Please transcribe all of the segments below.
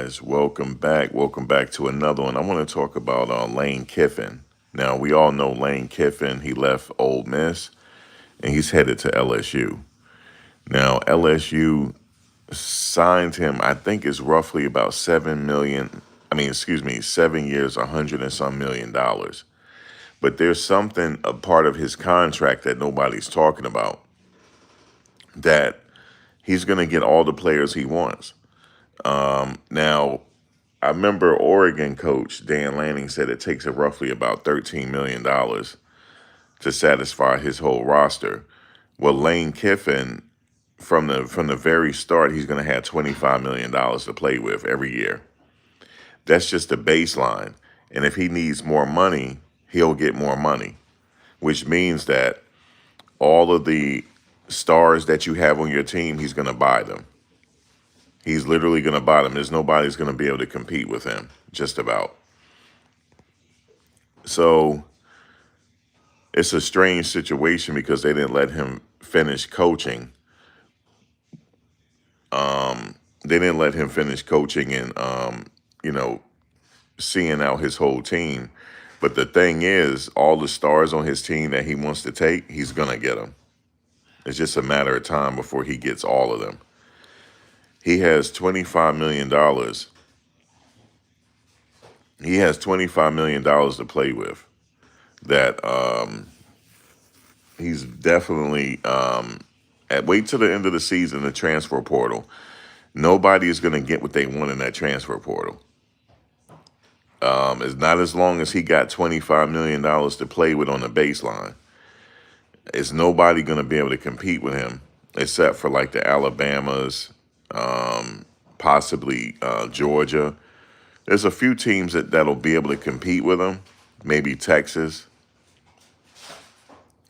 guys? Welcome back. Welcome back to another one. I want to talk about Lane Kiffin. Now, we all know Lane Kiffin. He left Ole Miss and he's headed to LSU. Now, LSU signed him, I think it's roughly about 7 million. I mean, excuse me, 7 years, 100 and some $1 million. But there's something, a part of his contract that nobody's talking about, that he's going to get all the players he wants. Now, I remember Oregon coach Dan Lanning said it takes roughly about $13 million to satisfy his whole roster. Well, Lane Kiffin, from the very start, he's going to have $25 million to play with every year. That's just the baseline. And if he needs more money, he'll get more money, which means that all of the stars that you have on your team, he's going to buy them. He's literally going to buy them. There's nobody's going to be able to compete with him, just about. So it's a strange situation because they didn't let him finish coaching. They didn't let him finish coaching and, you know, seeing out his whole team. But the thing is, all the stars on his team that he wants to take, he's going to get them. It's just a matter of time before he gets all of them. He has $25 million. He has $25 million to play with. That he's definitely wait till the end of the season, the transfer portal. Nobody is going to get what they want in that transfer portal. It's not as long as he got $25 million to play with on the baseline. It's nobody going to be able to compete with him except for like the Alabamas, possibly Georgia. There's a few teams that'll be able to compete with him. Maybe Texas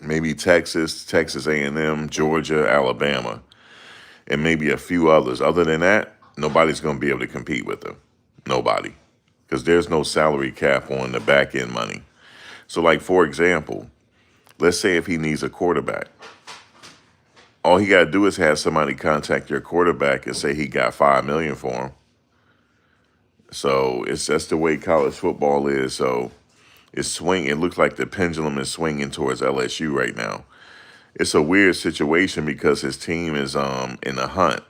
A&M, Georgia, Alabama, and maybe a few others. Other than that, nobody's going to be able to compete with him. Nobody, because there's no salary cap on the back end money. So, like for example, let's say if he needs a quarterback, all he got to do is have somebody contact your quarterback and say he got $5 million for him. So that's the way college football is. So it looks like the pendulum is swinging towards LSU right now. It's a weird situation because his team is in the hunt,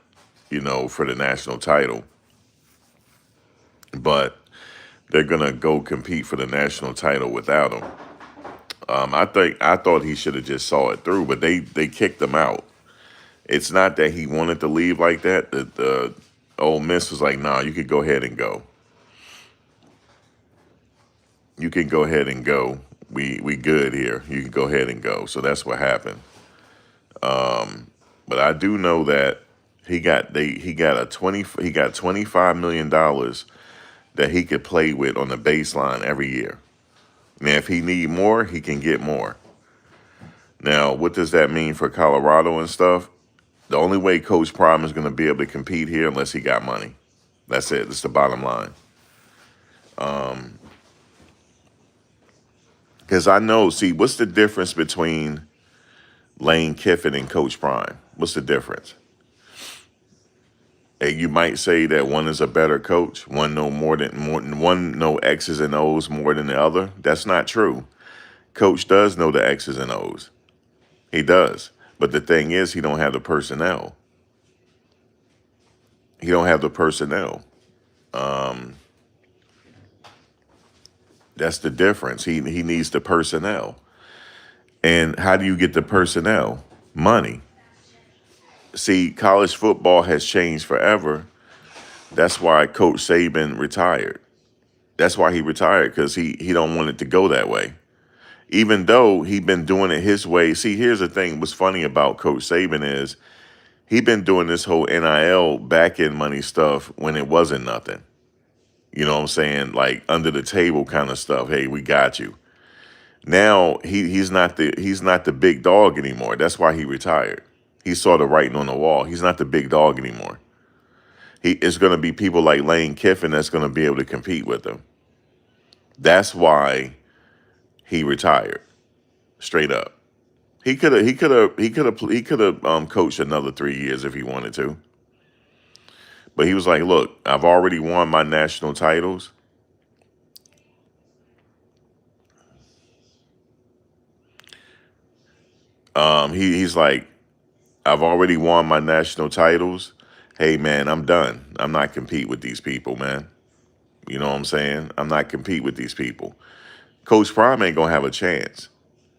for the national title. But they're gonna go compete for the national title without him. I thought he should have just saw it through, but they kicked him out. It's not that he wanted to leave like that. The Ole Miss was like, nah, you could go ahead and go. You can go ahead and go. We good here. You can go ahead and go. So that's what happened. But I do know that he got $25 million that he could play with on the baseline every year. Now, if he need more, he can get more. Now, what does that mean for Colorado and stuff? The only way Coach Prime is going to be able to compete here unless he got money. That's it. That's the bottom line. Because I know, see, what's the difference between Lane Kiffin and Coach Prime? What's the difference? And you might say that one is a better coach. One know X's and O's more than the other. That's not true. Coach does know the X's and O's. He does. But the thing is, he don't have the personnel. He don't have the personnel. That's the difference. He needs the personnel. And how do you get the personnel? Money. See, college football has changed forever. That's why Coach Saban retired. That's why he retired, because he don't want it to go that way. Even though he been doing it his way. See, here's the thing. What's funny about Coach Saban is he been doing this whole NIL back-end money stuff when it wasn't nothing. You know what I'm saying? Like under the table kind of stuff. Hey, we got you. Now he's not the big dog anymore. That's why he retired. He saw the writing on the wall. He's not the big dog anymore. It's going to be people like Lane Kiffin that's going to be able to compete with him. That's why he retired. Straight up. He could have coached another 3 years if he wanted to. But he was like, look, I've already won my national titles. He's like, I've already won my national titles. Hey man, I'm done. I'm not compete with these people, man. You know what I'm saying? I'm not compete with these people. Coach Prime ain't gonna have a chance.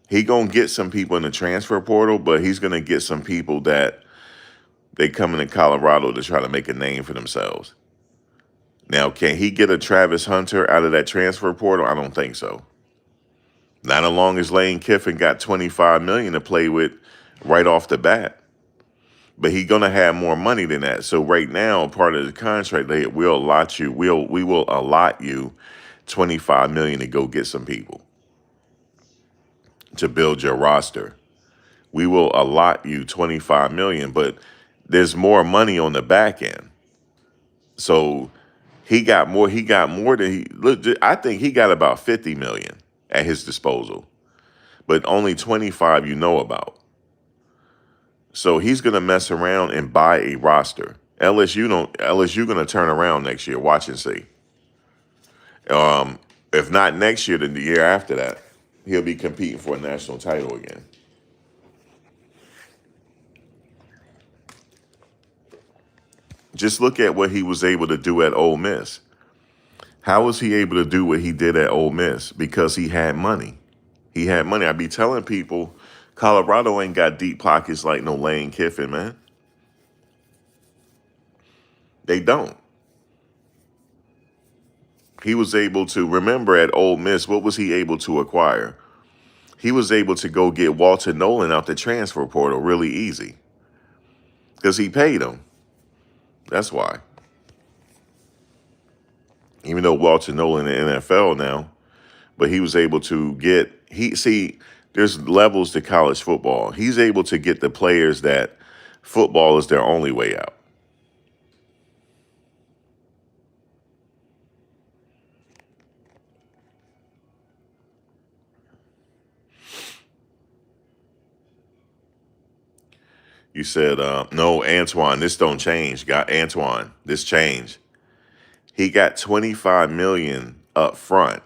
He gonna get some people in the transfer portal, but he's gonna get some people that they come into Colorado to try to make a name for themselves. Now, can he get a Travis Hunter out of that transfer portal? I don't think so. Not as long as Lane Kiffin got 25 million to play with right off the bat. But he's gonna have more money than that. So right now, part of the contract, we will allot you 25 million to go get some people to build your roster. We will allot you 25 million, but there's more money on the back end. So he got more than he look. I think he got about 50 million at his disposal, but only 25 you know about. So he's gonna mess around and buy a roster. LSU gonna turn around next year. Watch and see. Um, if not next year, then the year after that, he'll be competing for a national title again. Just look at what he was able to do at Ole Miss. How was he able to do what he did at Ole Miss? Because he had money. He had money. I be telling people, Colorado ain't got deep pockets like no Lane Kiffin, man. They don't. He was able to remember at Ole Miss. What was he able to acquire? He was able to go get Walter Nolan out the transfer portal really easy because he paid him. That's why. Even though Walter Nolan in the NFL now, but he was able to get he see. There's levels to college football. He's able to get the players that football is their only way out. You said, no, Antoine, this don't change. Got Antoine, this change. He got 25 million up front,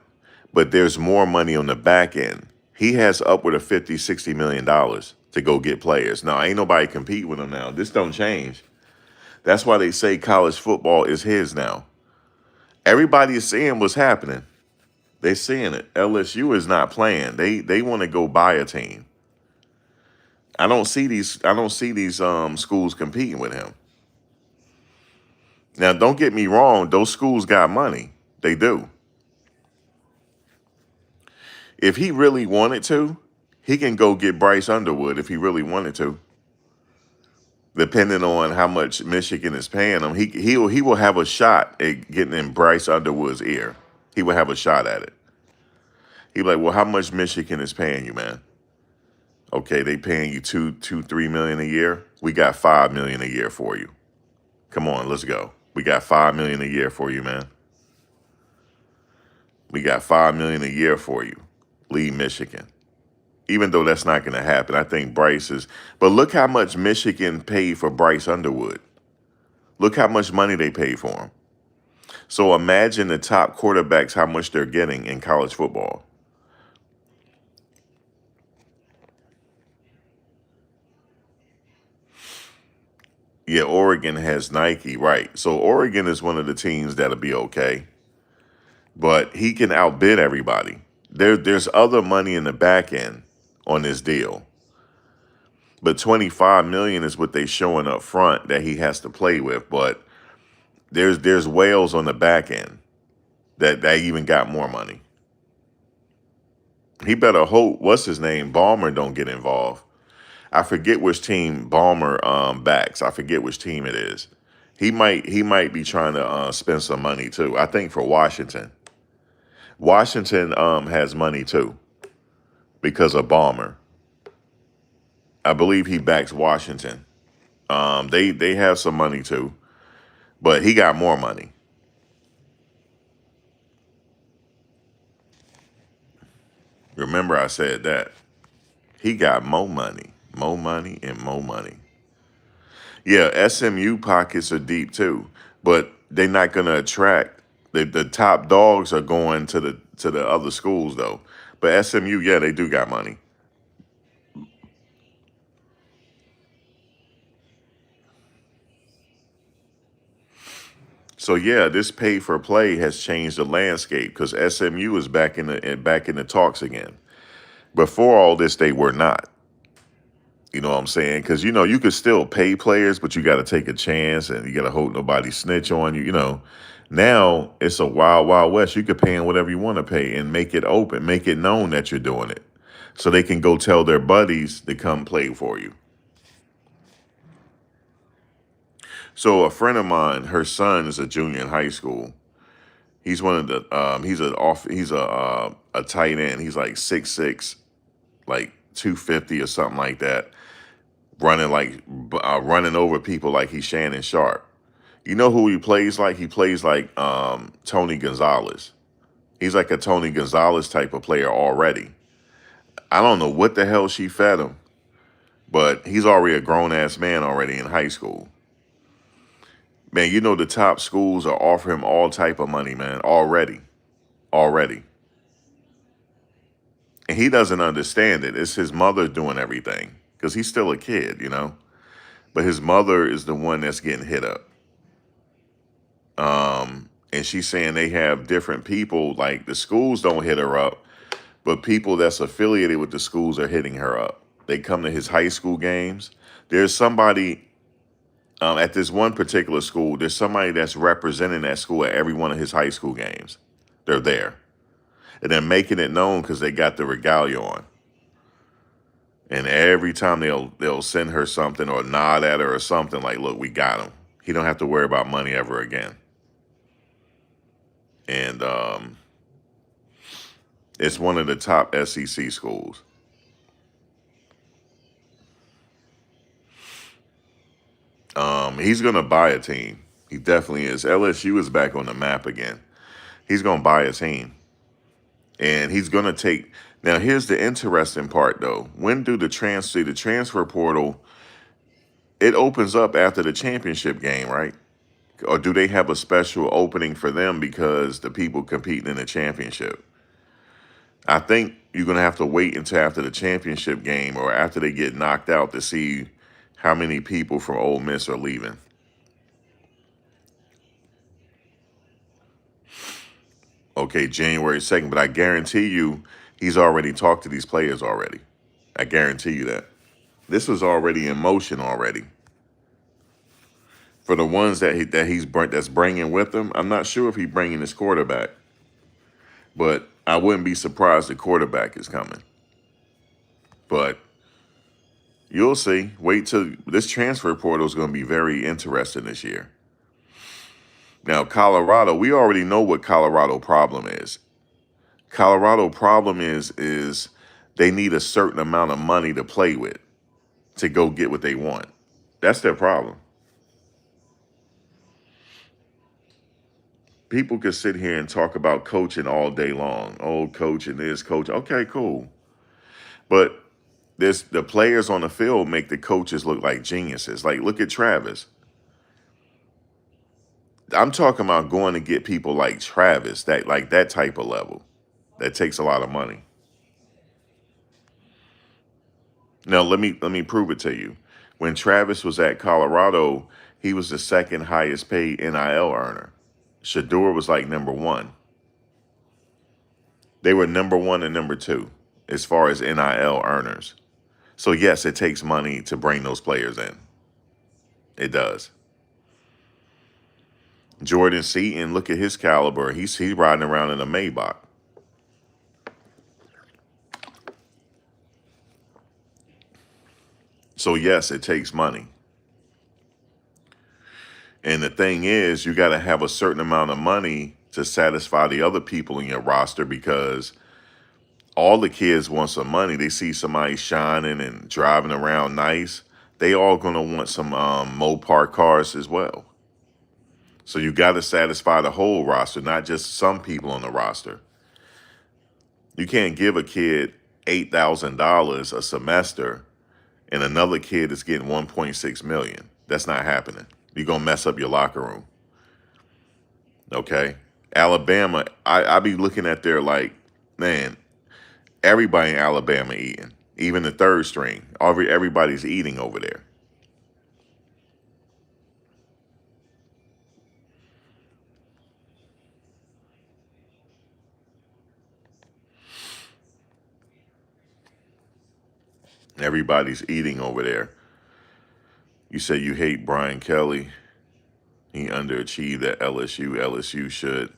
but there's more money on the back end. He has upward of 50, 60 million dollars to go get players. Now, ain't nobody compete with him now. This don't change. That's why they say college football is his now. Everybody is seeing what's happening. They seeing it. LSU is not playing. They want to go buy a team. I don't see these schools competing with him. Now, don't get me wrong, those schools got money. They do. If he really wanted to, he can go get Bryce Underwood if he really wanted to. Depending on how much Michigan is paying him, he will have a shot at getting in Bryce Underwood's ear. He will have a shot at it. He be like, well, how much Michigan is paying you, man? Okay, they paying you 3 million a year. We got 5 million a year for you. Come on, let's go. We got 5 million a year for you, man. We got 5 million a year for you. Leave Michigan. Even though that's not going to happen, I think Bryce is. But look how much Michigan paid for Bryce Underwood. Look how much money they paid for him. So imagine the top quarterbacks, how much they're getting in college football. Yeah, Oregon has Nike, right. So Oregon is one of the teams that'll be okay. But he can outbid everybody. There's other money in the back end on this deal. But 25 million is what they showing up front that he has to play with. But there's whales on the back end that even got more money. He better hope what's his name Balmer don't get involved. I forget which team Balmer backs. I forget which team it is. He might be trying to spend some money too. I think for Washington. Washington has money too because of Balmer. I believe he backs Washington. They have some money too, but he got more money. Remember I said that. He got more money, and more money. Yeah, SMU pockets are deep too. but they're not going to attract the top dogs are going to the other schools though. But SMU, yeah, they do got money. So yeah, this pay for play has changed the landscape because SMU is back in the talks again. Before all this, they were not. You know what I'm saying? Because you could still pay players, but you got to take a chance and you got to hope nobody snitch on you. Now it's a wild, wild west. You could pay them whatever you want to pay and make it open, make it known that you're doing it, so they can go tell their buddies to come play for you. So a friend of mine, her son is a junior in high school. He's one of the he's a tight end. He's like 6'6", like 250 or something like that, running running over people like he's Shannon Sharp. You know who he plays like? He plays like Tony Gonzalez. He's like a Tony Gonzalez type of player already. I don't know what the hell she fed him, but he's already a grown ass man already in high school. Man, the top schools are offering him all type of money, man, already. And he doesn't understand it. It's his mother doing everything because he's still a kid. But his mother is the one that's getting hit up. And she's saying they have different people, like the schools don't hit her up, but people that's affiliated with the schools are hitting her up. They come to his high school games. There's somebody at this one particular school, there's somebody that's representing that school at every one of his high school games. They're there. And they're making it known because they got the regalia on. And every time they'll send her something or nod at her or something like, look, we got him. He don't have to worry about money ever again. And it's one of the top SEC schools. He's going to buy a team. He definitely is. LSU is back on the map again. He's going to buy a team. And he's going to take. Now, here's the interesting part, though. When do the transfer portal, it opens up after the championship game, right? Or do they have a special opening for them because the people competing in the championship? I think you're going to have to wait until after the championship game or after they get knocked out to see how many people from Ole Miss are leaving. Okay, January 2nd, but I guarantee you he's already talked to these players already. I guarantee you that. This was already in motion already. For the ones that's bringing with him, I'm not sure if he's bringing his quarterback, but I wouldn't be surprised the quarterback is coming. But you'll see. Wait till this transfer portal is going to be very interesting this year. Now, Colorado, we already know what Colorado problem is. Colorado problem is they need a certain amount of money to play with to go get what they want. That's their problem. People could sit here and talk about coaching all day long. Oh, coaching this, coach. Okay, cool. But the players on the field make the coaches look like geniuses. Like, look at Travis. I'm talking about going to get people like Travis, that type of level. That takes a lot of money. Now let me prove it to you. When Travis was at Colorado, he was the second highest paid NIL earner. Shador was like number one. They were number one and number two as far as NIL earners. So yes, it takes money to bring those players in. It does. Jordan Seaton, look at his caliber. He's riding around in a Maybach. So yes, it takes money. And the thing is, you got to have a certain amount of money to satisfy the other people in your roster because all the kids want some money. They see somebody shining and driving around nice. They all going to want some Mopar cars as well. So you got to satisfy the whole roster, not just some people on the roster. You can't give a kid $8,000 a semester and another kid is getting 1.6 million. That's not happening. You're going to mess up your locker room. Okay. Alabama, I be looking at their like, man, everybody in Alabama eating. Even the third string. Everybody's eating over there. Everybody's eating over there. You say you hate Brian Kelly. He underachieved at LSU. LSU should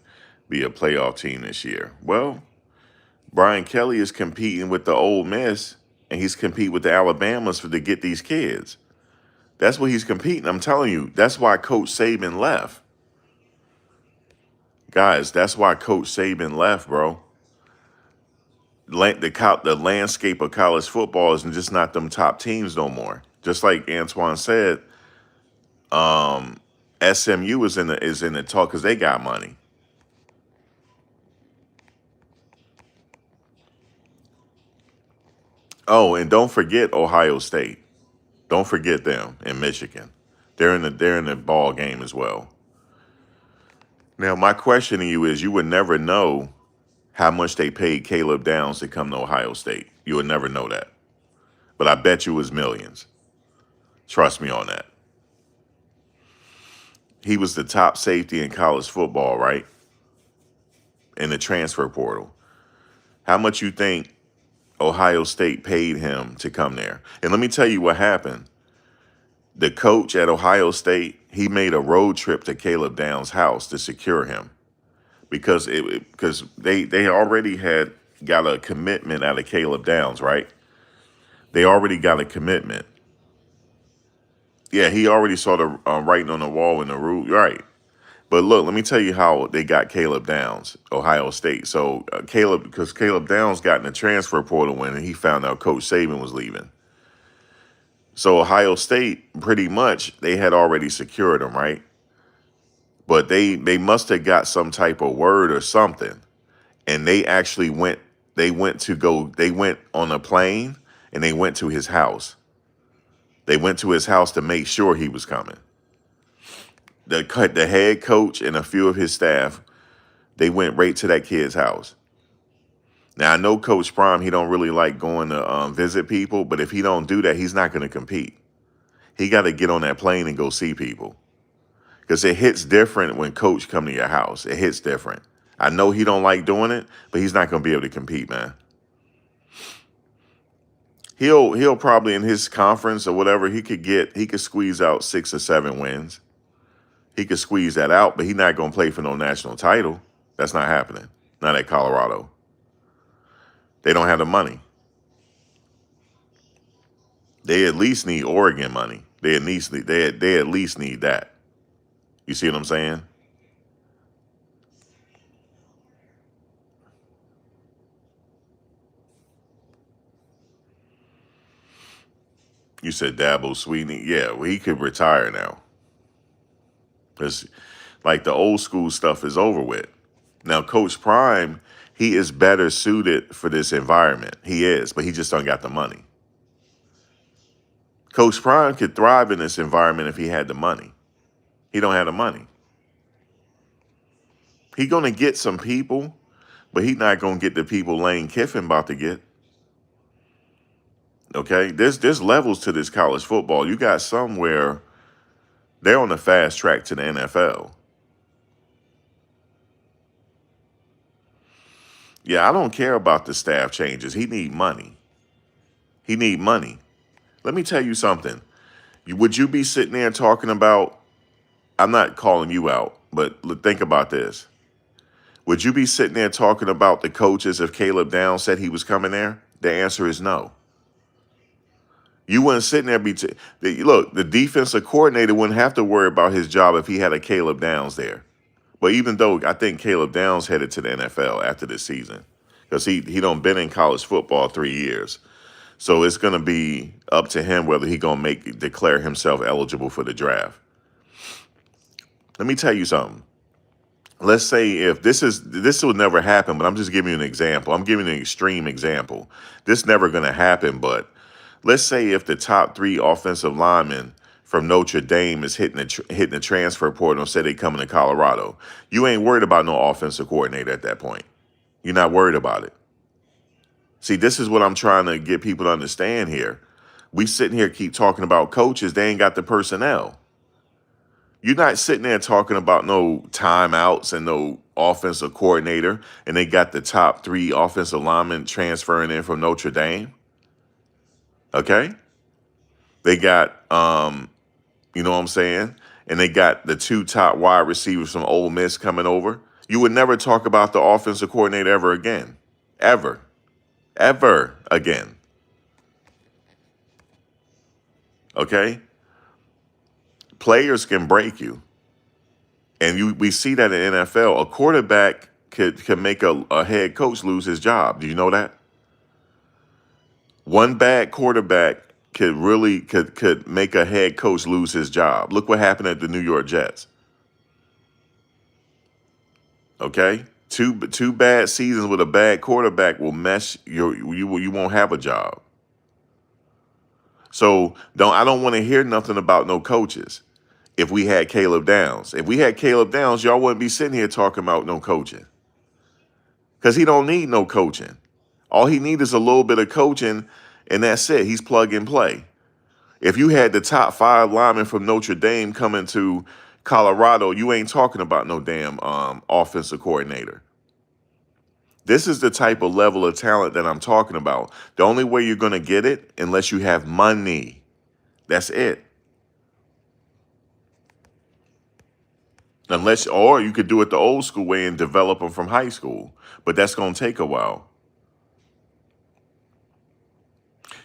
be a playoff team this year. Well, Brian Kelly is competing with the Ole Miss, and he's competing with the Alabamas to get these kids. That's what he's competing. I'm telling you, that's why Coach Saban left. Guys, that's why Coach Saban left, bro. The landscape of college football is just not them top teams no more. Just like Antoine said, SMU is in the talk because they got money. Oh, and don't forget Ohio State. Don't forget them in Michigan. They're in the ball game as well. Now, my question to you is: you would never know how much they paid Caleb Downs to come to Ohio State. You would never know that, but I bet you it was millions. Trust me on that. He was the top safety in college football, right? In the transfer portal. How much you think Ohio State paid him to come there? And let me tell you what happened. The coach at Ohio State, he made a road trip to Caleb Downs' house to secure him because they already had got a commitment out of Caleb Downs, right? They already got a commitment. Yeah, he already saw the writing on the wall in the rule, right? But look, let me tell you how they got Caleb Downs, Ohio State. So because Caleb Downs got in the transfer portal when he found out Coach Saban was leaving. So Ohio State, pretty much, they had already secured him, right? But they must have got some type of word or something, and they actually went. They went on a plane and they went to his house. They went to his house to make sure he was coming. The head coach and a few of his staff, they went right to that kid's house. Now I know Coach Prime, he don't really like going to visit people, but if he don't do that, he's not going to compete. He got to get on that plane and go see people because it hits different when Coach come to your house. It hits different. I know he don't like doing it, but he's not going to be able to compete, man. He'll probably in his conference or whatever he could squeeze out 6 or 7 wins. He could squeeze that out, but he's not going to play for no national title. That's not happening. Not at Colorado. They don't have the money. They at least need Oregon money. They at least need that. You see what I'm saying? You said Dabo Sweeney. Yeah, well, he could retire now. Because like the old school stuff is over with. Now, Coach Prime, he is better suited for this environment. He is, but he just don't got the money. Coach Prime could thrive in this environment if he had the money. He don't have the money. He gonna get some people, but he not gonna get the people Lane Kiffin about to get. Okay, there's levels to this college football. You got somewhere they're on the fast track to the NFL. Yeah, I don't care about the staff changes. He need money. He need money. Let me tell you something. Would you be sitting there talking about? I'm not calling you out, but think about this. Would you be sitting there talking about the coaches if Caleb Downs said he was coming there? The answer is no. You wouldn't sitting there look. The defensive coordinator wouldn't have to worry about his job if he had a Caleb Downs there. But even though I think Caleb Downs headed to the NFL after this season, because he don't been in college football 3 years, so it's gonna be up to him whether he gonna declare himself eligible for the draft. Let me tell you something. Let's say if this will never happen, but I'm just giving you an example. I'm giving you an extreme example. This never gonna happen, but let's say if the top 3 offensive linemen from Notre Dame is hitting the transfer portal and said they coming to Colorado. You ain't worried about no offensive coordinator at that point. You're not worried about it. See, this is what I'm trying to get people to understand here. We sitting here keep talking about coaches. They ain't got the personnel. You're not sitting there talking about no timeouts and no offensive coordinator, and they got the top 3 offensive linemen transferring in from Notre Dame. Okay? They got, you know what I'm saying? And they got the 2 top wide receivers from Ole Miss coming over. You would never talk about the offensive coordinator ever again. Ever. Ever again. Okay? Players can break you. And we see that in NFL. A quarterback could make a head coach lose his job. Do you know that? One bad quarterback could make a head coach lose his job. Look what happened at the New York Jets. Okay? Two bad seasons with a bad quarterback will mess you won't have a job. So I don't want to hear nothing about no coaches. If we had Caleb Downs. If we had Caleb Downs, y'all wouldn't be sitting here talking about no coaching. Because he don't need no coaching. All he needs is a little bit of coaching, and that's it. He's plug and play. If you had the top 5 linemen from Notre Dame coming to Colorado, you ain't talking about no damn offensive coordinator. This is the type of level of talent that I'm talking about. The only way you're going to get it, unless you have money. That's it. Or you could do it the old school way and develop them from high school. But that's going to take a while.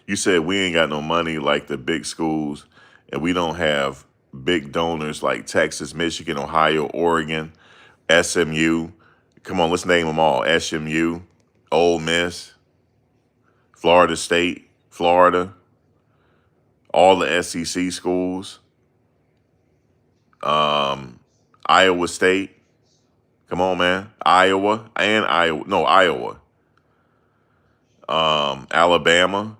You said we ain't got no money like the big schools, and we don't have big donors like Texas, Michigan, Ohio, Oregon, SMU. Come on, let's name them all. SMU, Ole Miss, Florida State, Florida, all the SEC schools, Iowa State. Come on, man. Iowa. No, Iowa. Alabama,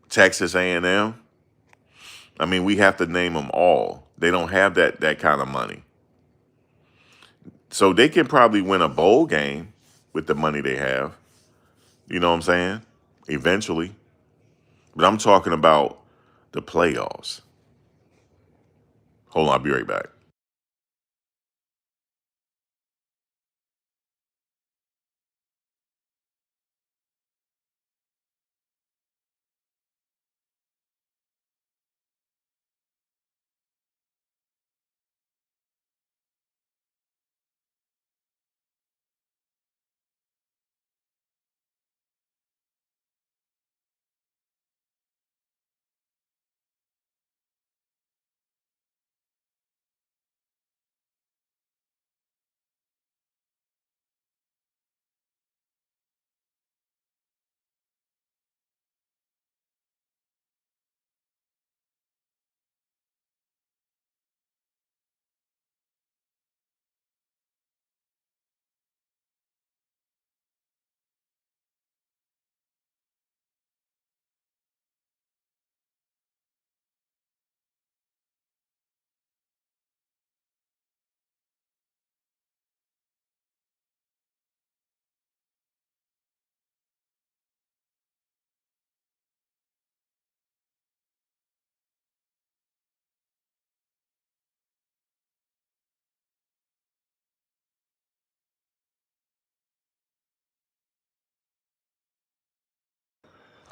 Texas A&M. I mean, we have to name them all. They don't have that kind of money. So they can probably win a bowl game with the money they have. You know what I'm saying? Eventually. But I'm talking about the playoffs. Hold on, I'll be right back.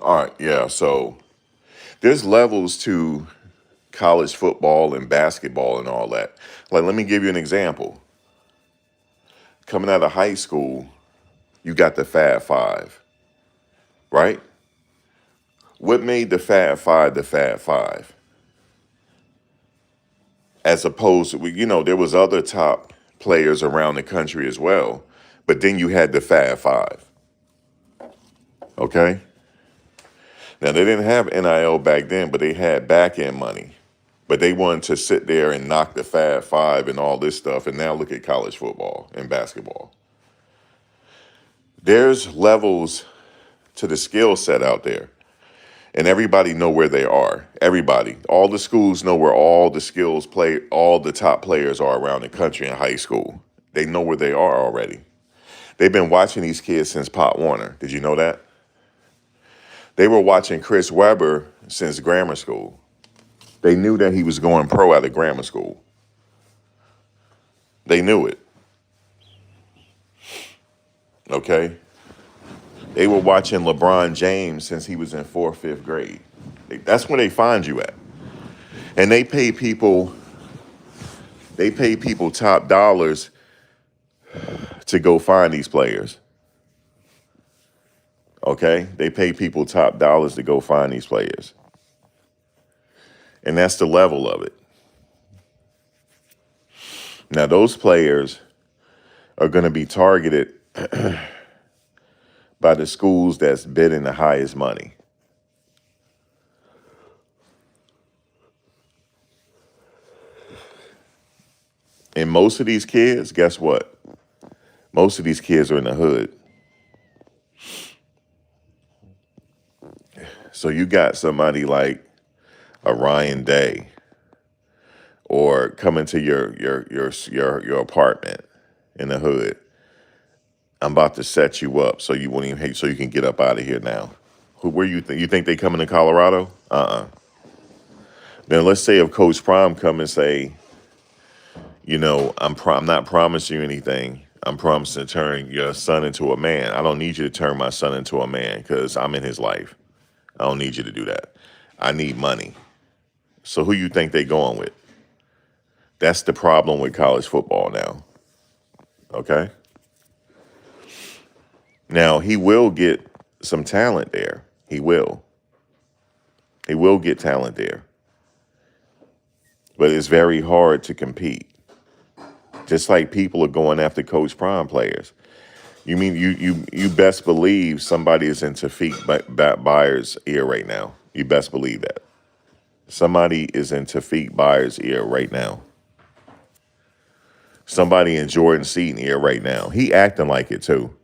All right, yeah. So there's levels to college football and basketball and all that. Like, let me give you an example. Coming out of high school, you got the Fab Five, right? What made the Fab Five the Fab Five? As opposed to, there was other top players around the country as well, but then you had the Fab Five, okay? Now, they didn't have NIL back then, but they had back end money. But they wanted to sit there and knock the Fab Five and all this stuff. And now look at college football and basketball. There's levels to the skill set out there. And everybody know where they are. Everybody, all the schools know where all the skills play, all the top players are around the country in high school. They know where they are already. They've been watching these kids since Pop Warner. Did you know that? They were watching Chris Webber since grammar school. They knew that he was going pro out of grammar school. They knew it. Okay? They were watching LeBron James since he was in 4th, 5th grade. That's where they find you at. And they pay people top dollars to go find these players. Okay? They pay people top dollars to go find these players. And that's the level of it. Now, those players are going to be targeted by the schools that's bidding the highest money. And most of these kids, guess what? Most of these kids are in the hood. So you got somebody like a Ryan Day, or coming to your apartment in the hood. I'm about to set you up so you won't even hate, so you can get up out of here now. Where you think they coming to Colorado? Then let's say if Coach Prime come and say, I'm not promising you anything. I'm promising to turn your son into a man. I don't need you to turn my son into a man because I'm in his life. I don't need you to do that. I need money. So who you think they going with? That's the problem with college football now. Okay? Now, he will get some talent there. He will. He will get talent there. But it's very hard to compete. Just like people are going after Coach Prime players. You mean you best believe somebody is in Tafik Buyer's ear right now. You best believe that. Somebody is in Tafik Buyer's ear right now. Somebody in Jordan Seaton's ear right now. He acting like it too.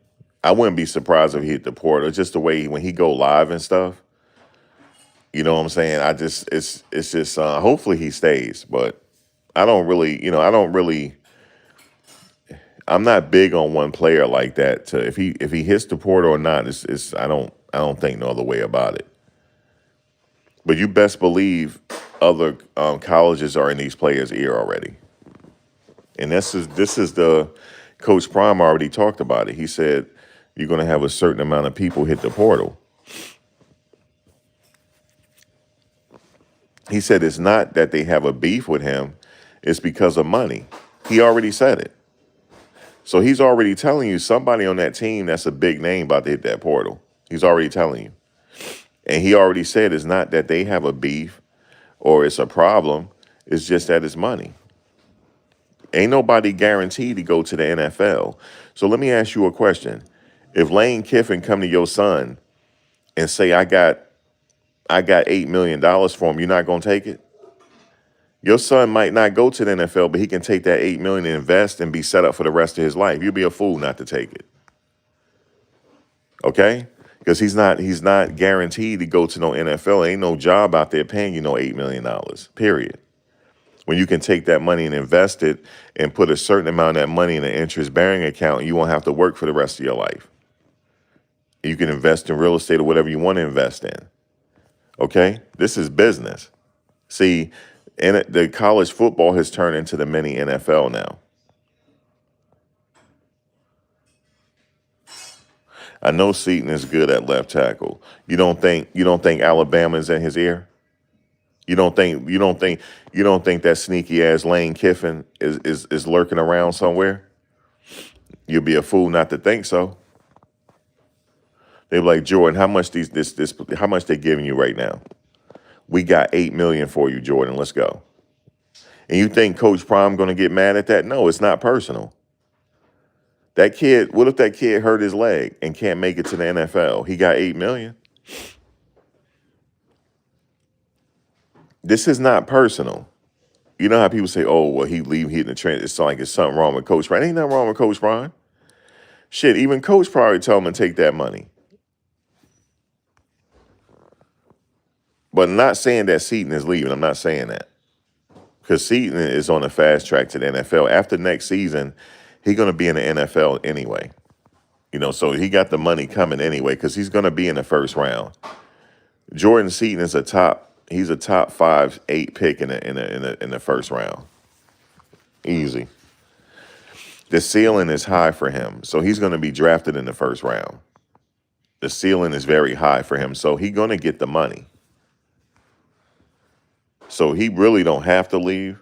I wouldn't be surprised if he hit the portal. Just the way when he go live and stuff. You know what I'm saying? It's just hopefully he stays, but I don't really. I'm not big on one player like that. If he hits the portal or not, I don't think no other way about it. But you best believe other colleges are in these players' ear already. And this is the Coach Prime already talked about it. He said you're going to have a certain amount of people hit the portal. He said it's not that they have a beef with him, it's because of money. He already said it. So he's already telling you somebody on that team that's a big name about to hit that portal. He's already telling you. And he already said it's not that they have a beef or it's a problem. It's just that it's money. Ain't nobody guaranteed to go to the NFL. So let me ask you a question. If Lane Kiffin come to your son and say, I got $8 million for him, you're not going to take it? Your son might not go to the NFL, but he can take that $8 million and invest and be set up for the rest of his life. You'd be a fool not to take it. Okay? Because he's not guaranteed to go to no NFL. Ain't no job out there paying you no $8 million, period. When you can take that money and invest it and put a certain amount of that money in an interest-bearing account, you won't have to work for the rest of your life. You can invest in real estate or whatever you want to invest in. Okay? This is business. See, and the college football has turned into the mini NFL now. I know Seaton is good at left tackle. You don't think Alabama's in his ear? You don't think that sneaky ass Lane Kiffin is lurking around somewhere? You'd be a fool not to think so. They're like, Jordan, how much how much they giving you right now? We got $8 million for you, Jordan. Let's go. And you think Coach Prime going to get mad at that? No, it's not personal. That kid, what if that kid hurt his leg and can't make it to the NFL? He got $8 million. This is not personal. You know how people say, oh, well, he in the train. It's like it's something wrong with Coach Prime. Ain't nothing wrong with Coach Prime. Shit, even Coach probably told him to take that money. But I'm not saying that Seaton is leaving. I'm not saying that. Because Seaton is on a fast track to the NFL. After next season, he's going to be in the NFL anyway. So he got the money coming anyway because he's going to be in the first round. Jordan Seaton is he's a top 5, 8 pick in the first round. Easy. The ceiling is high for him. So he's going to be drafted in the first round. The ceiling is very high for him. So he's going to get the money. So he really don't have to leave.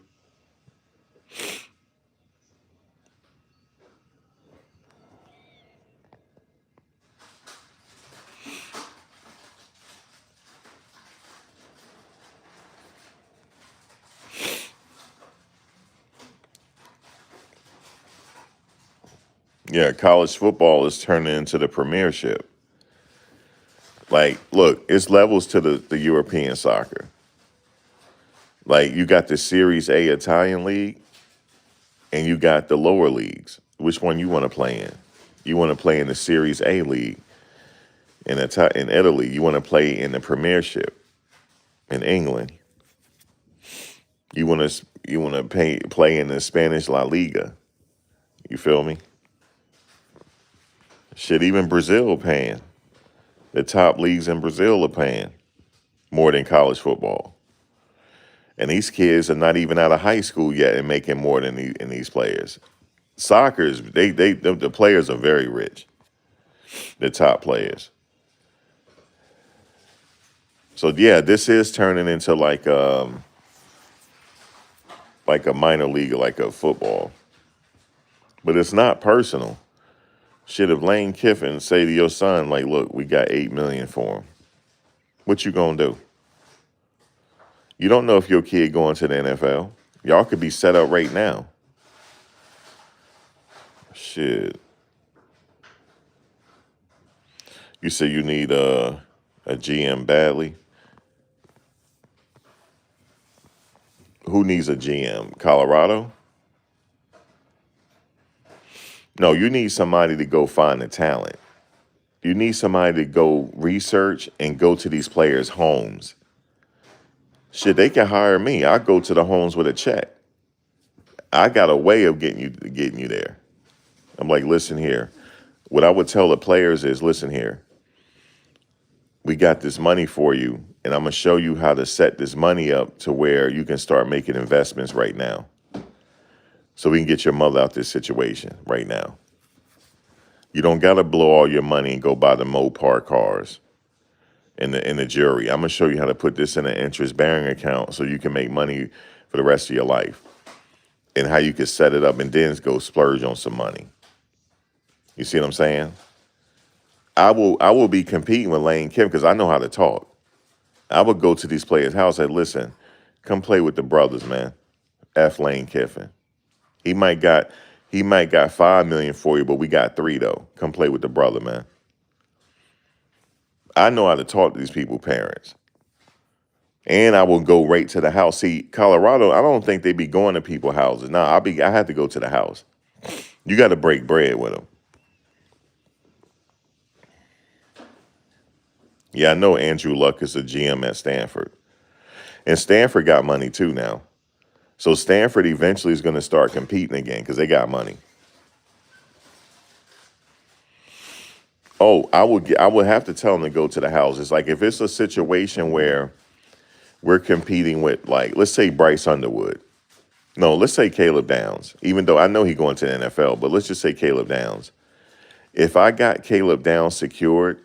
Yeah, college football is turning into the premiership. Like, look, it's levels to the European soccer. Like, you got the Series A Italian League, and you got the lower leagues. Which one you want to play in? You want to play in the Series A League in Italy. You want to play in the Premiership in England. You want to play in the Spanish La Liga. You feel me? Shit, even Brazil paying. The top leagues in Brazil are paying more than college football. And these kids are not even out of high school yet and making more than these players. Soccer is the players are very rich. The top players. So yeah, this is turning into like a minor league, like a football. But it's not personal. Shit, if Lane Kiffin say to your son, like, look, we got $8 million for him, what you gonna do? You don't know if your kid going to the NFL. Y'all could be set up right now. Shit. You say you need a GM badly. Who needs a GM? Colorado? No, you need somebody to go find the talent. You need somebody to go research and go to these players' homes. Shit, they can hire me. I go to the homes with a check. I got a way of getting you there. I'm like, listen here. What I would tell the players is, listen here. We got this money for you, and I'm gonna show you how to set this money up to where you can start making investments right now. So we can get your mother out this situation right now. You don't gotta blow all your money and go buy the Mopar cars and the jewelry. I'm gonna show you how to put this in an interest-bearing account so you can make money for the rest of your life, and how you can set it up and then go splurge on some money. You see what I'm saying? I will be competing with Lane Kiffin because I know how to talk. I would go to these players' house and listen, come play with the brothers, man. F Lane Kiffin. He might got 5 million for you, but we got 3 though. Come play with the brother, man. I know how to talk to these people, parents. And I will go right to the house. See, Colorado, I don't think they be going to people's houses. Nah, I have to go to the house. You got to break bread with them. Yeah, I know Andrew Luck is a GM at Stanford. And Stanford got money too now. So Stanford eventually is going to start competing again because they got money. Oh, I would have to tell them to go to the house. It's like if it's a situation where we're competing with, like, let's say Bryce Underwood. No, let's say Caleb Downs, even though I know he's going to the NFL, but let's just say Caleb Downs. If I got Caleb Downs secured,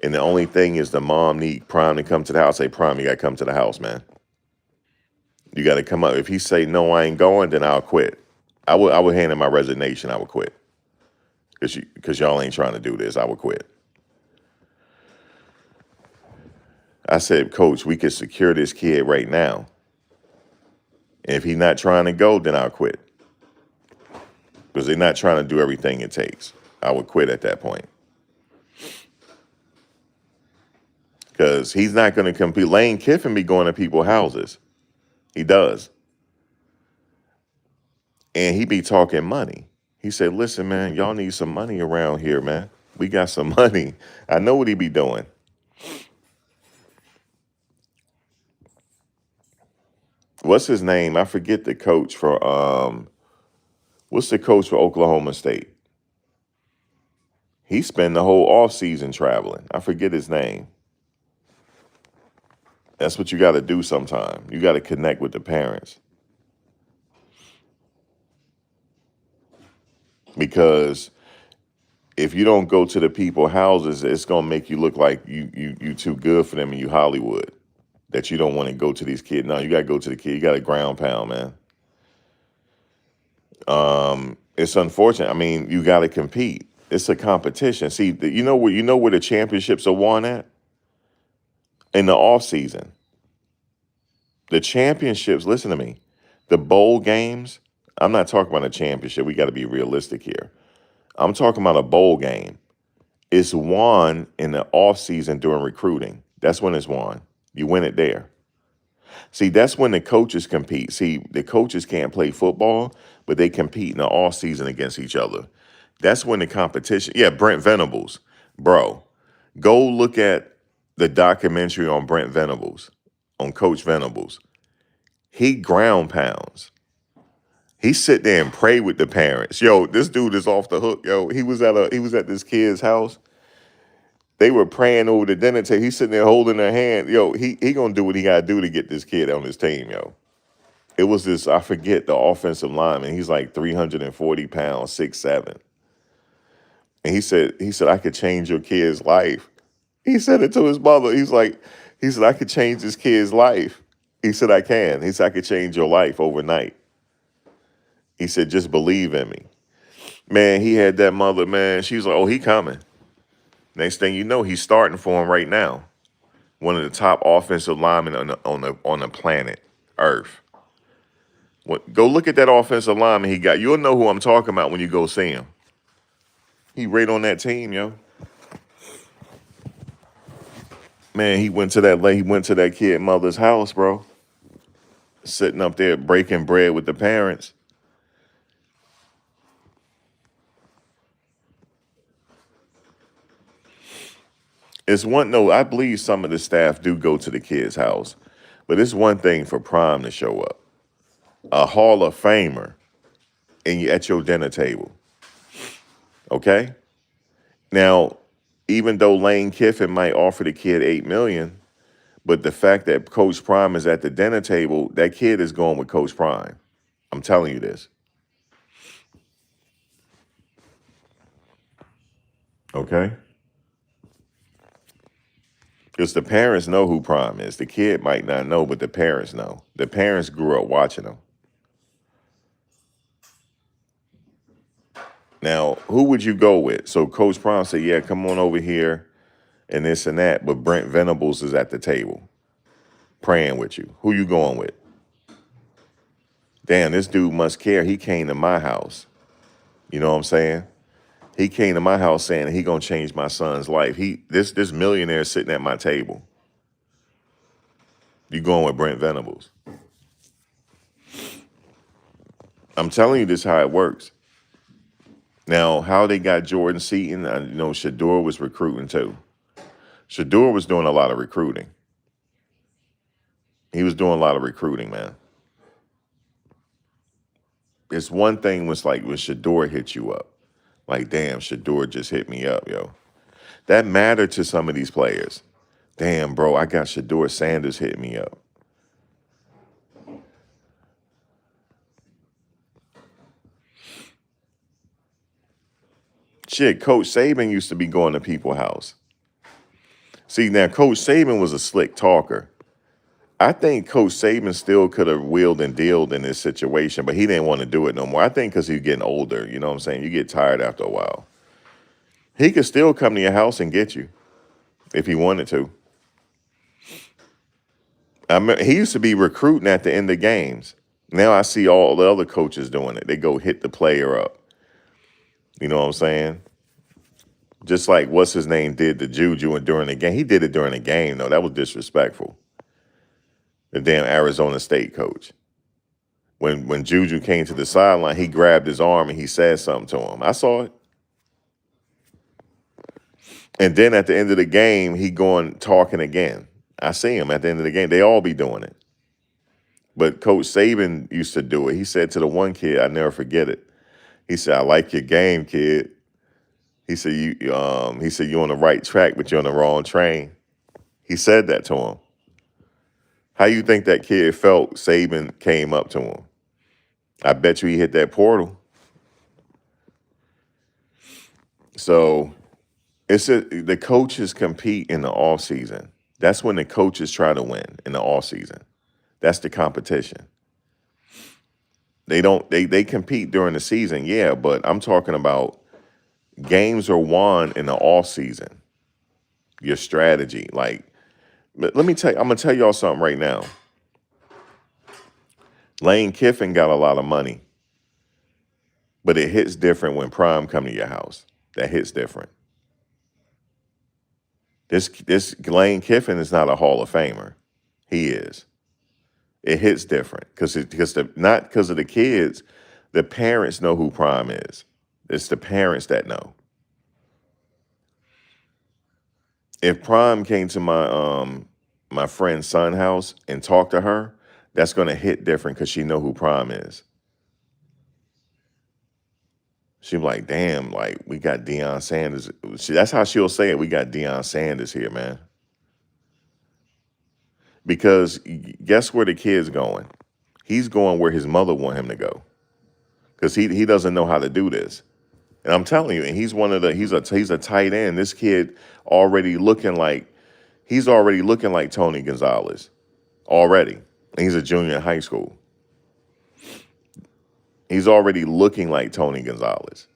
and the only thing is the mom need Prime to come to the house, say, Prime, you got to come to the house, man. You got to come up. If he say, no, I ain't going, then I'll quit. I would hand him my resignation. I would quit. Because y'all ain't trying to do this. I would quit. I said, Coach, we can secure this kid right now. And if he's not trying to go, then I'll quit. Because they're not trying to do everything it takes. I would quit at that point. Because he's not going to compete. Lane Kiffin be going to people's houses. He does. And he be talking money. He said, listen, man, y'all need some money around here, man. We got some money. I know what he be doing. What's his name? I forget the coach for what's the coach for Oklahoma State? He spent the whole off season traveling. I forget his name. That's what you got to do sometime. You got to connect with the parents because if you don't go to the people houses, it's gonna make you look like you too good for them and you Hollywood. That you don't want to go to these kids. No, you gotta go to the kid. You got to ground pound, man. It's unfortunate. I mean, you got to compete. It's a competition. See, you know where the championships are won at in the off season. The championships. Listen to me. The bowl games. I'm not talking about a championship. We got to be realistic here. I'm talking about a bowl game. It's won in the off season during recruiting. That's when it's won. You win it there. See, that's when the coaches compete. See, the coaches can't play football, but they compete in the off season against each other. That's when the competition. Yeah, Brent Venables, bro. Go look at the documentary on Brent Venables, on Coach Venables. He ground pounds. He sit there and pray with the parents. Yo, this dude is off the hook. Yo, he was at this kid's house. They were praying over the dinner table. He's sitting there holding their hand. Yo, he gonna do what he gotta do to get this kid on his team, yo. It was this, I forget the offensive lineman. He's like 340 pounds, 6'7". And he said, I could change your kid's life. He said it to his mother. He said, I could change this kid's life. He said, I can. He said, I could change your life overnight. He said, just believe in me. Man, he had that mother, man. She was like, oh, he coming. Next thing you know, he's starting for him right now. One of the top offensive linemen on the planet Earth. Go look at that offensive lineman he got. You'll know who I'm talking about when you go see him. He right on that team, yo. Man, he went to that kid mother's house, bro. Sitting up there breaking bread with the parents. No, I believe some of the staff do go to the kid's house. But it's one thing for Prime to show up. A Hall of Famer and you at your dinner table. Okay? Now, even though Lane Kiffin might offer the kid $8 million, but the fact that Coach Prime is at the dinner table, that kid is going with Coach Prime. I'm telling you this. Okay? Because the parents know who Prime is. The kid might not know, but the parents know. The parents grew up watching him. Now, who would you go with? So Coach Prime said, yeah, come on over here and this and that. But Brent Venables is at the table praying with you. Who you going with? Damn, this dude must care. He came to my house. You know what I'm saying? He came to my house saying he gonna change my son's life. This millionaire sitting at my table. You going with Brent Venables? I'm telling you this how it works. Now, how they got Jordan Seaton, Shador was recruiting too. Shador was doing a lot of recruiting. He was doing a lot of recruiting, man. It's one thing was like when Shador hit you up. Like, damn, Shador just hit me up, yo. That mattered to some of these players. Damn, bro, I got Shador Sanders hitting me up. Shit, Coach Saban used to be going to people's house. See, now Coach Saban was a slick talker. I think Coach Saban still could have wheeled and dealed in this situation, but he didn't want to do it no more. I think because he's getting older, you know what I'm saying? You get tired after a while. He could still come to your house and get you if he wanted to. He used to be recruiting at the end of games. Now I see all the other coaches doing it. They go hit the player up. You know what I'm saying? Just like what's his name did to Juju and during the game. He did it during the game, though. That was disrespectful. The damn Arizona State coach. When Juju came to the sideline, he grabbed his arm and he said something to him. I saw it. And then at the end of the game, he going talking again. I see him at the end of the game. They all be doing it. But Coach Saban used to do it. He said to the one kid, I never forget it. He said, "I like your game, kid." He said you're on the right track, but you're on the wrong train. He said that to him. How you think that kid felt? Saban came up to him. I bet you he hit that portal. So the coaches compete in the off season. That's when the coaches try to win in the off season. That's the competition. They compete during the season, yeah, but I'm talking about games are won in the off season. Your strategy. Like, let me tell you, I'm gonna tell y'all something right now. Lane Kiffin got a lot of money, but it hits different when Prime come to your house. That hits different. This Lane Kiffin is not a Hall of Famer. He is. It hits different not because of the kids. The parents know who Prime is. It's the parents that know. If Prime came to my friend's son house and talked to her, that's gonna hit different because she know who Prime is. She be like, damn, like we got Deion Sanders. That's how she'll say it. We got Deion Sanders here, man. Because guess where the kid's going? He's going where his mother want him to go. Because he doesn't know how to do this. And I'm telling you, and he's a tight end. This kid he's already looking like Tony Gonzalez. Already. And he's a junior in high school. He's already looking like Tony Gonzalez.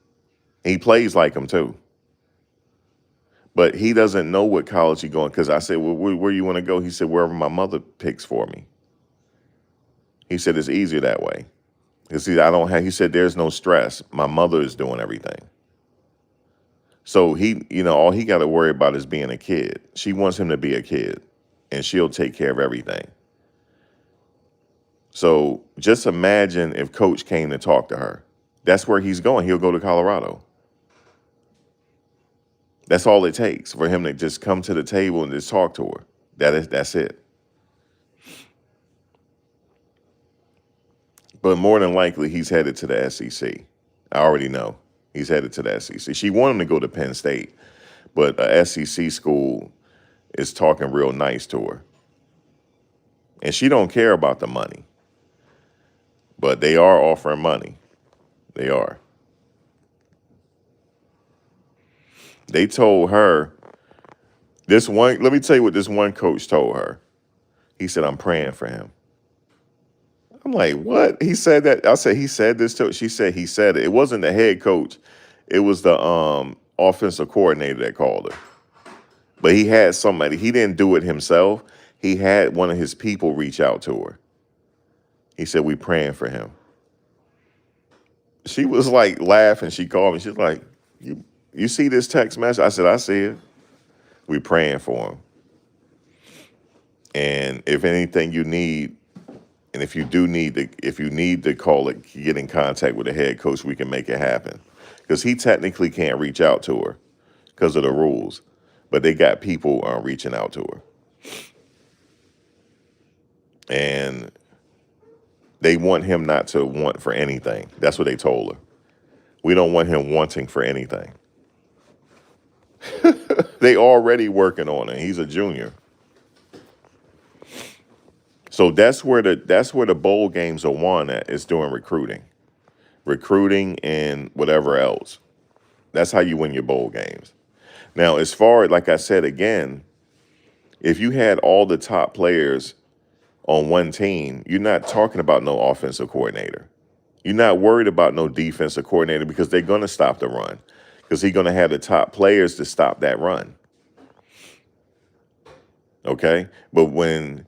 He plays like him too. But he doesn't know what college he's going. Because I said, well, where you want to go? He said, wherever my mother picks for me. He said, it's easier that way. Because he said, there's no stress. My mother is doing everything. So all he got to worry about is being a kid. She wants him to be a kid. And she'll take care of everything. So just imagine if Coach came to talk to her. That's where he's going. He'll go to Colorado. That's all it takes for him to just come to the table and just talk to her. That's it. But more than likely, he's headed to the SEC. I already know he's headed to the SEC. She wanted him to go to Penn State, but a SEC school is talking real nice to her. And she don't care about the money. But they are offering money. They are. They told her, let me tell you what this one coach told her. He said, I'm praying for him. I'm like, what? He said that. I said, he said this to her. She said he said it. It wasn't the head coach. It was the offensive coordinator that called her. But he had somebody. He didn't do it himself. He had one of his people reach out to her. He said, we praying for him. She was like laughing. She called me. She's like, you see this text message? I said, I see it. We praying for him. And if anything you need, and if you need to call it, get in contact with the head coach, we can make it happen. Because he technically can't reach out to her because of the rules. But they got people reaching out to her. And they want him not to want for anything. That's what they told her. We don't want him wanting for anything. They already working on it. He's a junior. So that's where the bowl games are won at, is doing recruiting and whatever else. That's how you win your bowl games. Now, as far as, like I said again, if you had all the top players on one team, you're not talking about no offensive coordinator. You're not worried about no defensive coordinator because they're going to stop the run, because he's going to have the top players to stop that run. Okay? But when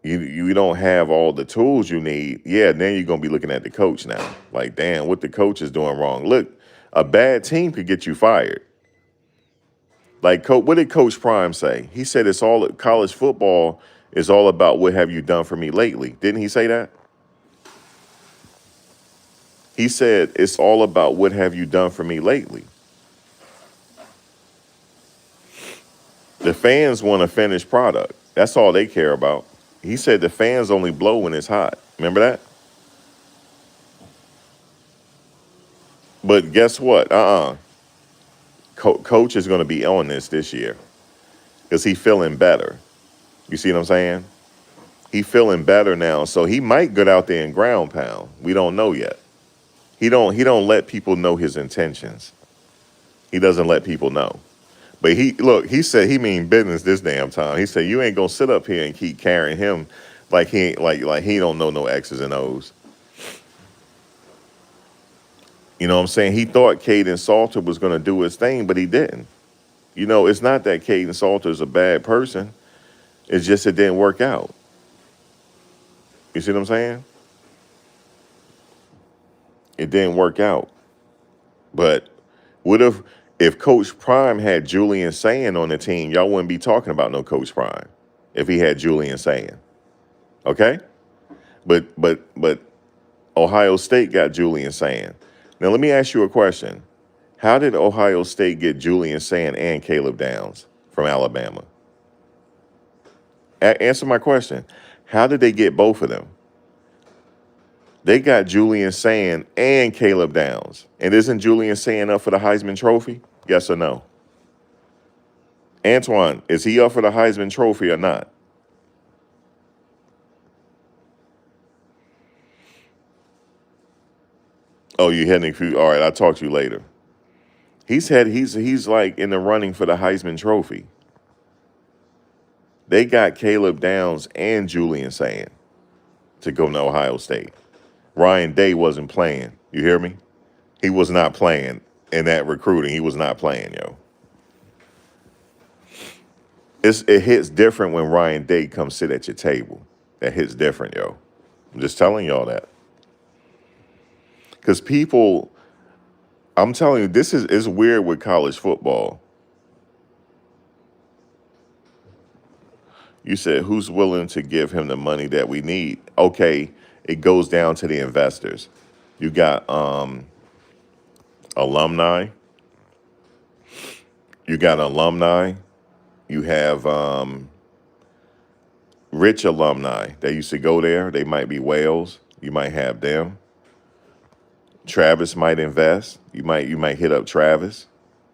you don't have all the tools you need, yeah, then you're going to be looking at the coach now. Like, damn, what the coach is doing wrong. Look, a bad team could get you fired. Like, what did Coach Prime say? He said college football is all about what have you done for me lately. Didn't he say that? He said it's all about what have you done for me lately. The fans want a finished product. That's all they care about. He said the fans only blow when it's hot. Remember that? But guess what? Coach is going to be on this year because he feeling better. You see what I'm saying? He feeling better now, so he might get out there and ground pound. We don't know yet. He don't let people know his intentions. He doesn't let people know. But he said he mean business this damn time. He said you ain't gonna sit up here and keep carrying him like he ain't like he don't know no X's and O's. You know what I'm saying? He thought Caden Salter was gonna do his thing, but he didn't. You know, it's not that Caden Salter is a bad person. It's just it didn't work out. You see what I'm saying? It didn't work out. But what if Coach Prime had Julian Sand on the team, y'all wouldn't be talking about no Coach Prime if he had Julian Sand. Okay? But Ohio State got Julian Sand. Now let me ask you a question. How did Ohio State get Julian Sand and Caleb Downs from Alabama? Answer my question. How did they get both of them? They got Julian Sand and Caleb Downs. And isn't Julian Sand up for the Heisman Trophy? Yes or no? Antoine, is he up for the Heisman Trophy or not? Oh, you heading for all right, I'll talk to you later. He's like in the running for the Heisman Trophy. They got Caleb Downs and Julian Sand to go to Ohio State. Ryan Day wasn't playing. You hear me? He was not playing in that recruiting. He was not playing, yo. It hits different when Ryan Day comes sit at your table. That hits different, yo. I'm just telling y'all that. Because people, I'm telling you, this is weird with college football. You said, who's willing to give him the money that we need? Okay, it goes down to the investors. You got alumni. You got alumni. You have rich alumni that used to go there. They might be whales. You might have them. Travis might invest. You might hit up Travis.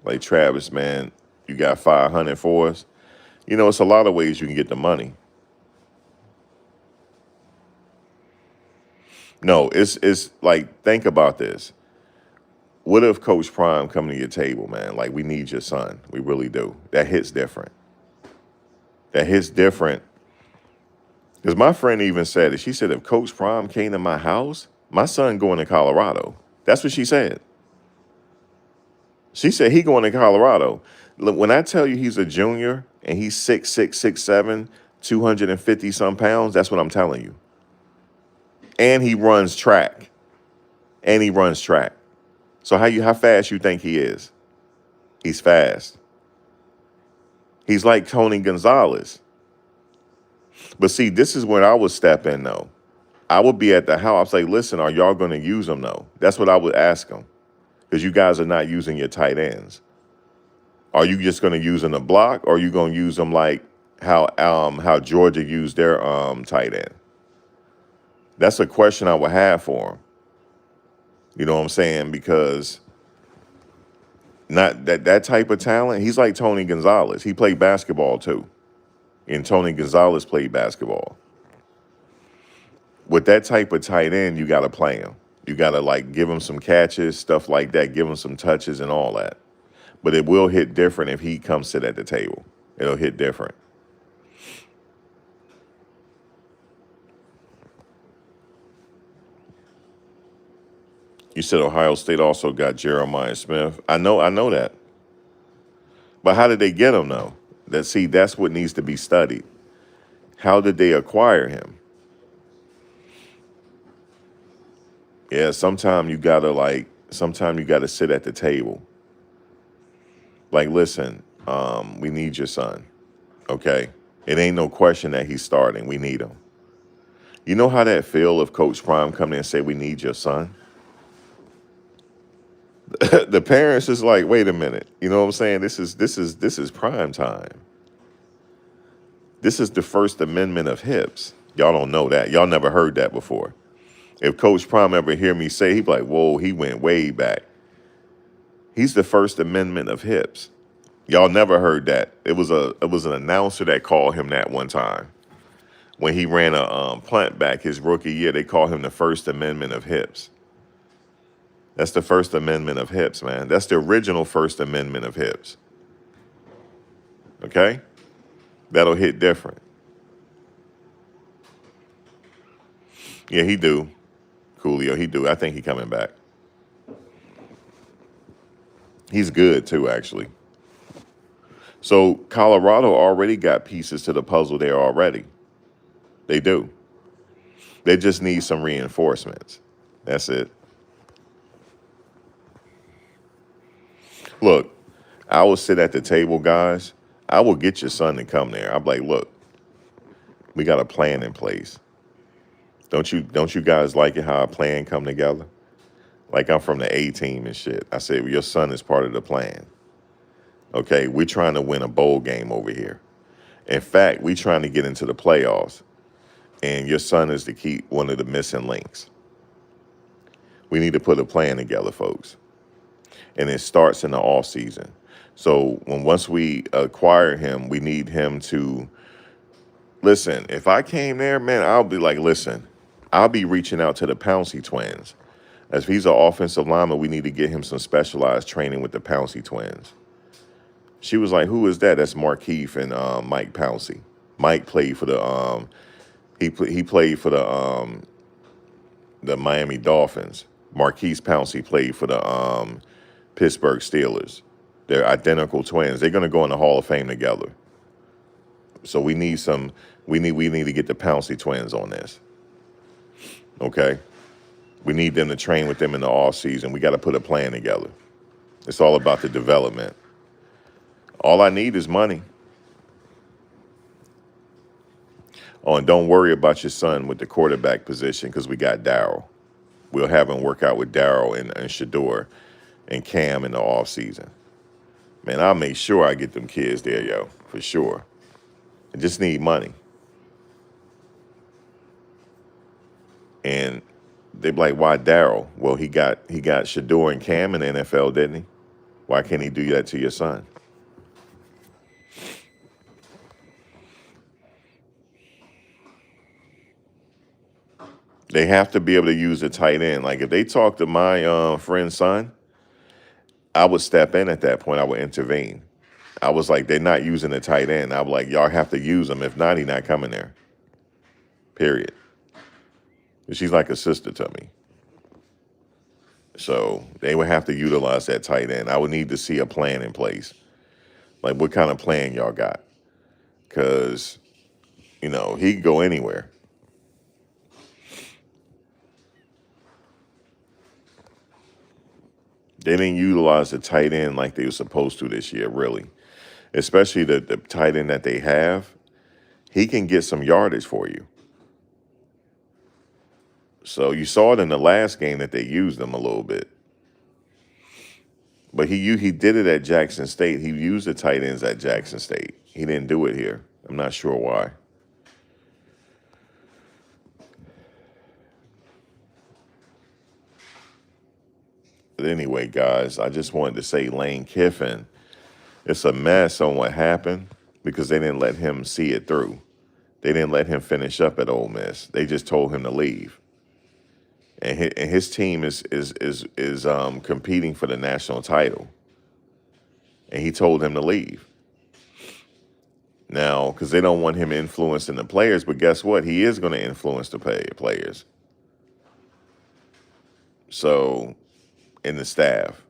Like Travis, man, you got 500 for us. You know, it's a lot of ways you can get the money. No, it's like think about this. What if Coach Prime come to your table, man? Like we need your son. We really do. That hits different. That hits different. Because my friend even said it. She said if Coach Prime came to my house, my son going to Colorado. That's what she said. She said he going to Colorado. Look, when I tell you he's a junior and he's 6'6", 6'7", 250 some pounds, that's what I'm telling you. And he runs track. And he runs track. So how fast you think he is? He's fast. He's like Tony Gonzalez. But see, this is where I would step in though. I would be at the house. I'd say, listen, are y'all going to use them though? That's what I would ask them. Because you guys are not using your tight ends. Are you just going to use them to block, or are you going to use them like how Georgia used their tight end? That's a question I would have for him. You know what I'm saying? Because not that type of talent. He's like Tony Gonzalez. He played basketball too, and Tony Gonzalez played basketball. With that type of tight end, you got to play him. You got to like give him some catches, stuff like that, give him some touches and all that. But it will hit different if he comes sit at the table. It'll hit different. You said Ohio State also got Jeremiah Smith. I know that. But how did they get him though? That's what needs to be studied. How did they acquire him? Yeah, sometimes you gotta sit at the table. Like, listen, we need your son. Okay? It ain't no question that he's starting. We need him. You know how that feel if Coach Prime come in and say we need your son? The parents is like, wait a minute. You know what I'm saying? This is prime time. This is the First Amendment of hips. Y'all don't know that. Y'all never heard that before. If Coach Prime ever hear me say, he'd be like, whoa, he went way back. He's the First Amendment of hips. Y'all never heard that. It was an announcer that called him that one time. When he ran a punt back his rookie year, they called him the First Amendment of hips. That's the First Amendment of hips, man. That's the original First Amendment of hips. Okay? That'll hit different. Yeah, he do. Coolio, he do. I think he coming back. He's good too, actually. So Colorado already got pieces to the puzzle there already. They do. They just need some reinforcements. That's it. Look, I will sit at the table, guys. I will get your son to come there. I'm like, look, we got a plan in place. Don't you guys like it how a plan come together? Like I'm from the A team and shit. I said, well, your son is part of the plan. Okay, we're trying to win a bowl game over here. In fact, we're trying to get into the playoffs. And your son is the key, one of the missing links. We need to put a plan together, folks. And it starts in the off season. So once we acquire him, we need him to listen. If I came there, man, I'll be like, listen, I'll be reaching out to the Pouncey twins. As if he's an offensive lineman, we need to get him some specialized training with the Pouncey twins. She was like, who is that? That's Markeith and Mike Pouncey. Mike played for the he played for the Miami Dolphins. Marquise Pouncey played for the Pittsburgh Steelers. They're identical twins. They're going to go in the Hall of Fame together. So we need to get the Pouncey twins on this. Okay? We need them to train with them in the off season. We got to put a plan together. It's all about the development. All I need is money. Oh, and don't worry about your son with the quarterback position because we got Darryl. We'll have him work out with Darryl and Shador and Cam in the off season. Man, I'll make sure I get them kids there, yo, for sure. I just need money. And they be like, why Darryl? Well, he got Shador and Cam in the NFL, didn't he? Why can't he do that to your son? They have to be able to use a tight end. Like if they talk to my friend's son, I would step in at that point. I would intervene. I was like, they're not using the tight end. I was like, y'all have to use him. If not, he's not coming there. Period. She's like a sister to me. So they would have to utilize that tight end. I would need to see a plan in place. Like what kind of plan y'all got? Because, he could go anywhere. They didn't utilize the tight end like they were supposed to this year, really. Especially the tight end that they have. He can get some yardage for you. So you saw it in the last game that they used him a little bit. But he did it at Jackson State. He used the tight ends at Jackson State. He didn't do it here. I'm not sure why. But anyway, guys, I just wanted to say Lane Kiffin, it's a mess on what happened because they didn't let him see it through. They didn't let him finish up at Ole Miss. They just told him to leave. And his team is competing for the national title. And he told him to leave. Now, because they don't want him influencing the players, but guess what? He is going to influence the players. So, in the staff.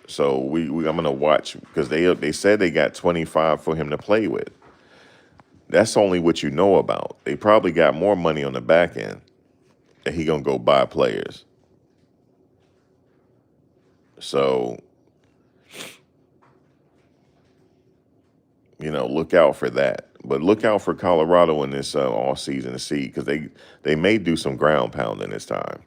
So I'm going to watch because they said they got 25 for him to play with. That's only what you know about. They probably got more money on the back end that he going to go buy players. So, look out for that. But look out for Colorado in this all season to see because they may do some ground pounding this time.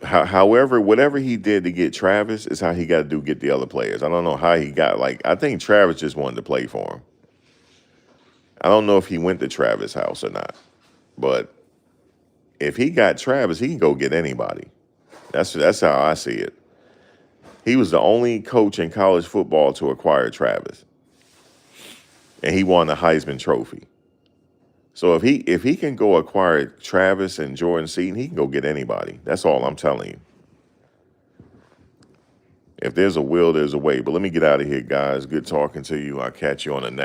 However, whatever he did to get Travis is how he got to get the other players. I don't know how he got, I think Travis just wanted to play for him. I don't know if he went to Travis' house or not, but if he got Travis, he can go get anybody. That's how I see it. He was the only coach in college football to acquire Travis, and he won the Heisman Trophy. So if he can go acquire Travis and Jordan Seaton, he can go get anybody. That's all I'm telling you. If there's a will, there's a way. But let me get out of here, guys. Good talking to you. I'll catch you on the next.